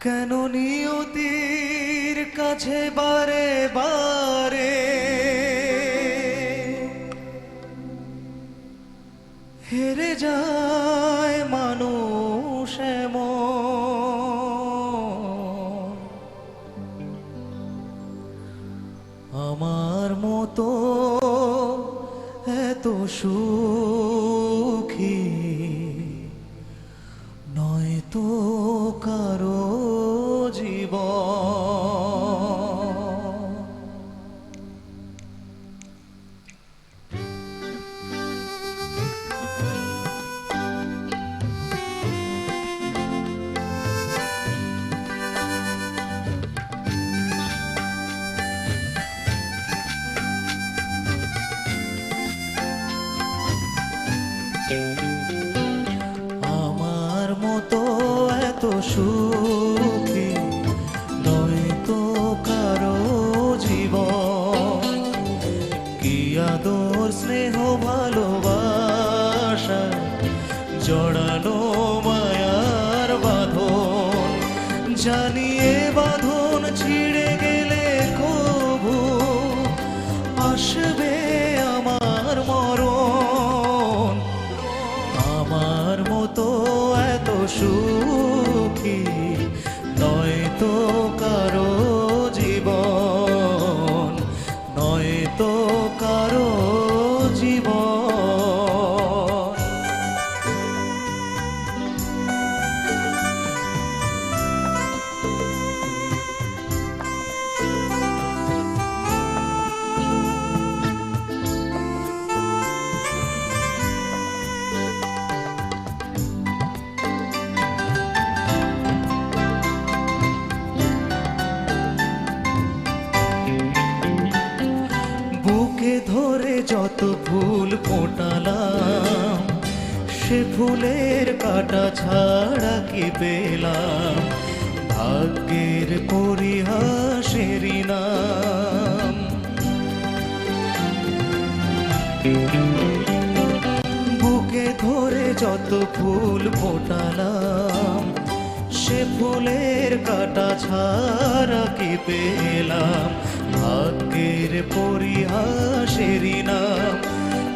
কেন নিয়তির কাছে বারে বারে হেরে যায় মানুষ এমন? আমার মতো এত সুখী নয় তো কারো জীবন। আমার মতো এত সুখী নয় তো কারো জীবন। কি আদর স্নেহ ভালোবাসা জড়ানো মায়ার বাঁধন, জানিয়ে বাঁধন ছিঁড়ে গেলে কবু আসবে আমার মরণ। আমার মতো এত সুখী নয় তো কারো জীবন, নয় তো কারো জীবন। বুকে ধরে যত ফুল ফোটালাম, সে ফুলের কাটা ছাড়া কি পেলাম? ভাগ্যের পরিহাসেরই নাম। বুকে ধরে যত ফুল ফোটালাম, সে ফুলের কাটা ছাড়া কি পেলাম? ভাগ্যের পরিহাসেরই নাম।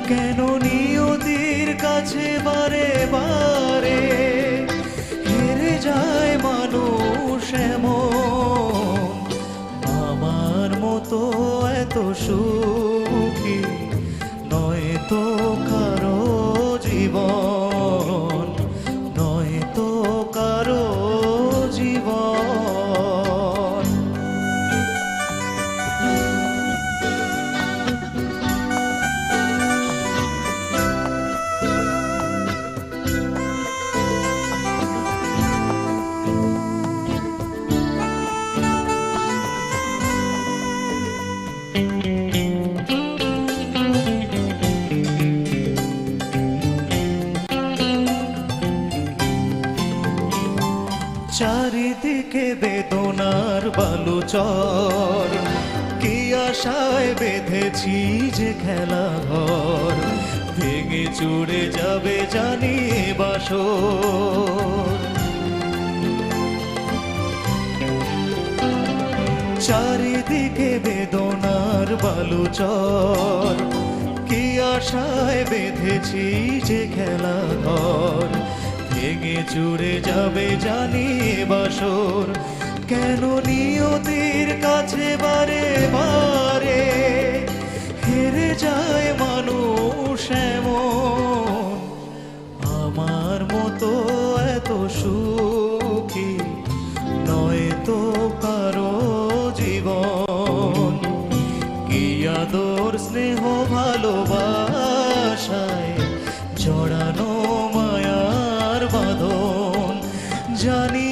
কেন নিয়তির কাছে বারে বারে হেরে যায় মানুষ এমন? আমার মতো এত সুখী নয় তো কারো জীবন, নয় তো কারো জীবন। চারিদিকে বেদনার বালুচর, কি আশায় বেঁধেছি যে খেলা ঘর, ভেঙে চুরে যাবে জানি বাসর। চারিদিকে বেদনার বালুচর, কি আশায় বেঁধেছি যে খেলা ঘর, ভেঙে চুরে যাবে জানি বাসর। কেন নিয়তির কাছে বারে বারে হেরে যায় মানুষ এমন? আমার মতো এত সুখী নয় তো কারো জীবন। কি আদর স্নেহ ভালোবাসায় জড়ানো মায়ার বাঁধন, জানি